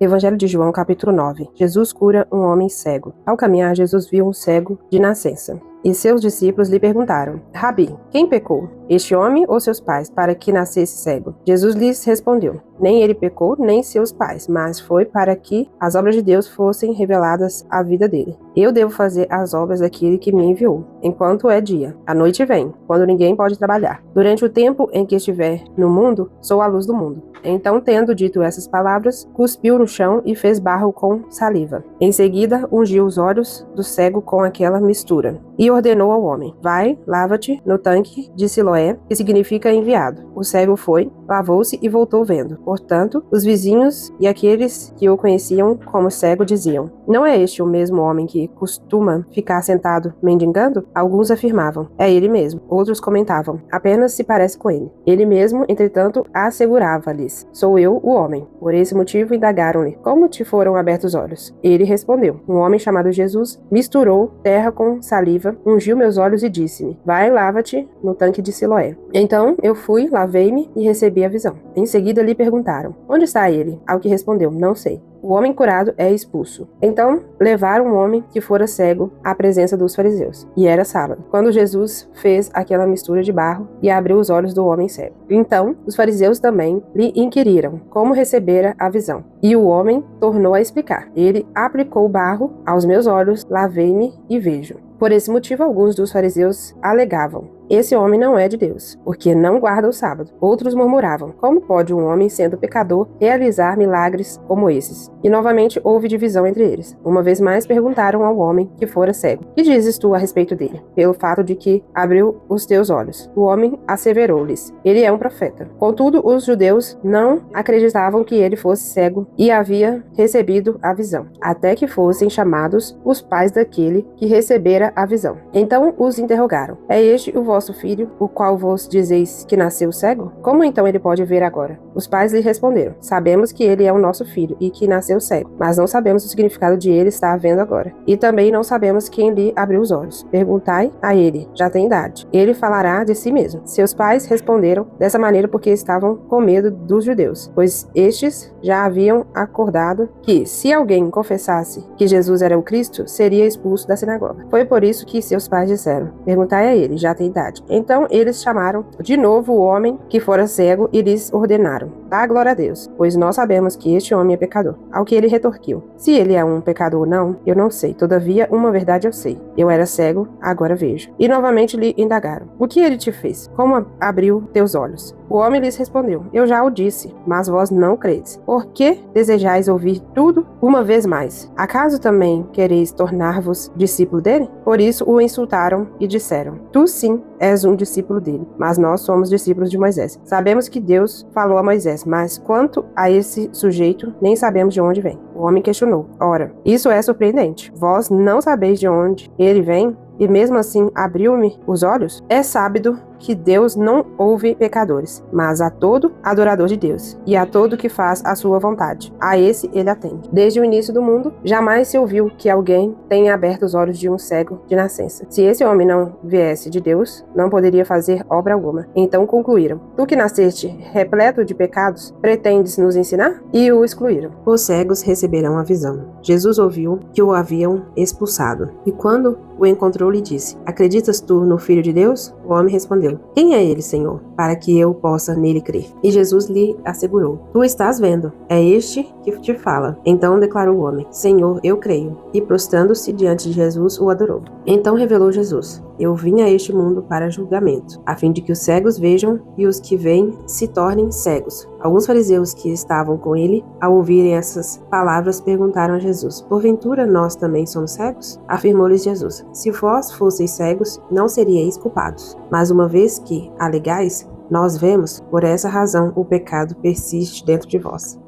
Evangelho de João, capítulo 9. Jesus cura um homem cego. Ao caminhar, Jesus viu um cego de nascença. E seus discípulos lhe perguntaram: Rabi, quem pecou, este homem ou seus pais, para que nascesse cego? Jesus lhes respondeu: Nem ele pecou, nem seus pais, mas foi para que as obras de Deus fossem reveladas à vida dele. Eu devo fazer as obras daquele que me enviou, enquanto é dia. A noite vem, quando ninguém pode trabalhar. Durante o tempo em que estiver no mundo, sou a luz do mundo. Então, tendo dito essas palavras, cuspiu no chão e fez barro com saliva. Em seguida, ungiu os olhos do cego com aquela mistura e ordenou ao homem: Vai, lava-te no tanque de Siloé, que significa enviado. O cego foi, lavou-se e voltou vendo. Portanto, os vizinhos e aqueles que o conheciam como cego diziam: Não é este o mesmo homem que costuma ficar sentado mendigando? Alguns afirmavam: É ele mesmo. Outros comentavam: Apenas se parece com ele. Ele mesmo, entretanto, assegurava-lhes: Sou eu o homem. Por esse motivo indagaram-lhe: Como te foram abertos os olhos? Ele respondeu: Um homem chamado Jesus misturou terra com saliva, ungiu meus olhos e disse-me: Vai, lava-te no tanque de Siloé. Então eu fui, lavei-me e recebi a visão. Em seguida lhe perguntaram: Onde está ele? Ao que respondeu: Não sei. O homem curado é expulso. Então levaram um homem que fora cego à presença dos fariseus. E era sábado, quando Jesus fez aquela mistura de barro e abriu os olhos do homem cego. Então os fariseus também lhe inquiriram como recebera a visão. E o homem tornou a explicar: Ele aplicou o barro aos meus olhos, lavei-me e vejo. Por esse motivo, alguns dos fariseus alegavam: Esse homem não é de Deus, porque não guarda o sábado. Outros murmuravam: Como pode um homem, sendo pecador, realizar milagres como esses? E novamente houve divisão entre eles. Uma vez mais perguntaram ao homem que fora cego: Que dizes tu a respeito dele? Pelo fato de que abriu os teus olhos. O homem asseverou-lhes: Ele é um profeta. Contudo, os judeus não acreditavam que ele fosse cego e havia recebido a visão, até que fossem chamados os pais daquele que recebera a visão. Então os interrogaram: É este o vosso filho, o qual vos dizeis que nasceu cego? Como então ele pode ver agora? Os pais lhe responderam: Sabemos que ele é o nosso filho e que nasceu cego, mas não sabemos o significado de ele estar vendo agora. E também não sabemos quem lhe abriu os olhos. Perguntai a ele: Já tem idade. Ele falará de si mesmo. Seus pais responderam dessa maneira porque estavam com medo dos judeus, pois estes já haviam acordado que, se alguém confessasse que Jesus era o Cristo, seria expulso da sinagoga. Foi por isso que seus pais disseram: Perguntai a ele: Já tem idade. Então eles chamaram de novo o homem que fora cego e lhes ordenaram: Dá glória a Deus, pois nós sabemos que este homem é pecador. Ao que ele retorquiu: Se ele é um pecador ou não, eu não sei. Todavia, uma verdade eu sei: eu era cego, agora vejo. E novamente lhe indagaram: O que ele te fez? Como abriu teus olhos? O homem lhes respondeu: Eu já o disse, mas vós não credes. Por que desejais ouvir tudo uma vez mais? Acaso também quereis tornar-vos discípulo dele? Por isso o insultaram e disseram: Tu sim és um discípulo dele, mas nós somos discípulos de Moisés. Sabemos que Deus falou a Moisés, mas quanto a esse sujeito, nem sabemos de onde vem. O homem questionou: Ora, isso é surpreendente. Vós não sabeis de onde ele vem? E mesmo assim abriu-me os olhos? É sábio que Deus não ouve pecadores, mas a todo adorador de Deus, e a todo que faz a sua vontade. A esse ele atende. Desde o início do mundo, jamais se ouviu que alguém tenha aberto os olhos de um cego de nascença. Se esse homem não viesse de Deus, não poderia fazer obra alguma. Então concluíram: Tu que nasceste repleto de pecados, pretendes nos ensinar? E o excluíram. Os cegos receberão a visão. Jesus ouviu que o haviam expulsado, e quando o encontrou, lhe disse: Acreditas tu no Filho de Deus? O homem respondeu: Quem é ele, Senhor, para que eu possa nele crer? E Jesus lhe assegurou: Tu estás vendo, é este que te fala. Então declarou o homem: Senhor, eu creio. E prostrando-se diante de Jesus, o adorou. Então revelou Jesus: Eu vim a este mundo para julgamento, a fim de que os cegos vejam e os que veem se tornem cegos. Alguns fariseus que estavam com ele, ao ouvirem essas palavras, perguntaram a Jesus: Porventura nós também somos cegos? Afirmou-lhes Jesus: Se vós fosseis cegos, não seríeis culpados. Mas uma vez que alegais, nós vemos, por essa razão o pecado persiste dentro de vós.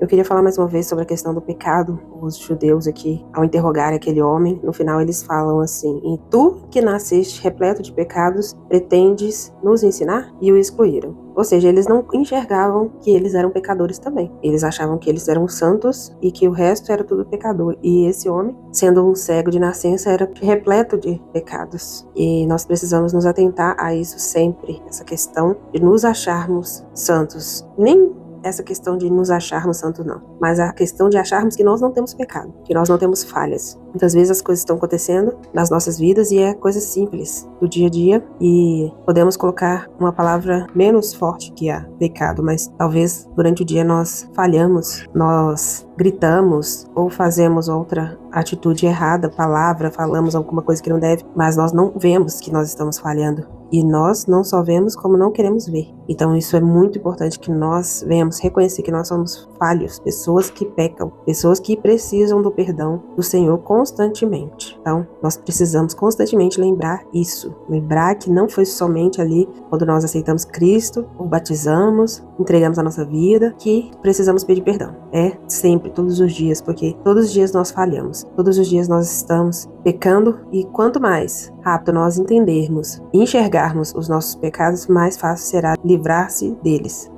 Eu queria falar mais uma vez sobre a questão do pecado. Os judeus aqui, ao interrogar aquele homem, no final eles falam assim: E tu que nasceste repleto de pecados, pretendes nos ensinar? E o excluíram. Ou seja, eles não enxergavam que eles eram pecadores também. Eles achavam que eles eram santos e que o resto era tudo pecador. E esse homem, sendo um cego de nascença, era repleto de pecados. E nós precisamos nos atentar a isso sempre, essa questão de nos acharmos santos. Nem essa questão de nos acharmos santos, não. Mas a questão de acharmos que nós não temos pecado, que nós não temos falhas. Muitas vezes as coisas estão acontecendo nas nossas vidas e é coisa simples do dia a dia e podemos colocar uma palavra menos forte que a pecado, mas talvez durante o dia nós falhamos, nós gritamos ou fazemos outra atitude errada, palavra, falamos alguma coisa que não deve, mas nós não vemos que nós estamos falhando. E nós não só vemos como não queremos ver. Então isso é muito importante que nós venhamos reconhecer que nós somos falhos, pessoas que pecam, pessoas que precisam do perdão do Senhor constantemente. Então nós precisamos constantemente lembrar isso, lembrar que não foi somente ali quando nós aceitamos Cristo, o batizamos, entregamos a nossa vida, que precisamos pedir perdão. É sempre, todos os dias, porque todos os dias nós falhamos, todos os dias nós estamos pecando e quanto mais rápido nós entendermos e enxergarmos os nossos pecados, mais fácil será livrar-se deles.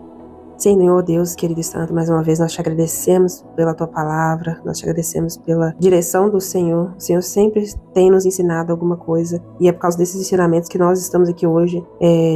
Senhor Deus, querido e santo, mais uma vez nós te agradecemos pela tua palavra, nós te agradecemos pela direção do Senhor. O Senhor sempre tem nos ensinado alguma coisa e é por causa desses ensinamentos que nós estamos aqui hoje,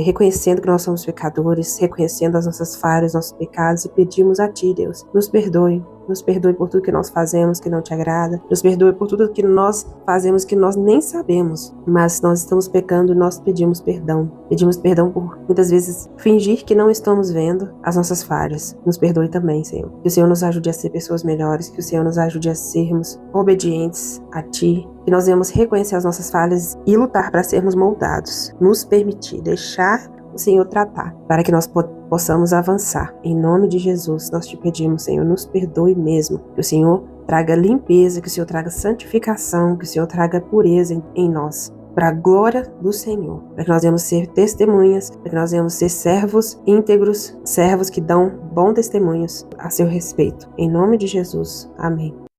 reconhecendo que nós somos pecadores, reconhecendo as nossas falhas, nossos pecados e pedimos a ti, Deus, nos perdoe. Nos perdoe por tudo que nós fazemos que não te agrada. Nos perdoe por tudo que nós fazemos que nós nem sabemos. Mas nós estamos pecando e nós pedimos perdão. Pedimos perdão por muitas vezes fingir que não estamos vendo as nossas falhas. Nos perdoe também, Senhor. Que o Senhor nos ajude a ser pessoas melhores. Que o Senhor nos ajude a sermos obedientes a Ti. Que nós venhamos reconhecer as nossas falhas e lutar para sermos moldados. Nos permitir, deixar o Senhor tratar, para que nós possamos avançar. Em nome de Jesus, nós te pedimos, Senhor, nos perdoe mesmo. Que o Senhor traga limpeza, que o Senhor traga santificação, que o Senhor traga pureza em nós, para a glória do Senhor, para que nós venhamos ser testemunhas, para que nós venhamos ser servos íntegros, servos que dão bons testemunhos a seu respeito. Em nome de Jesus, amém.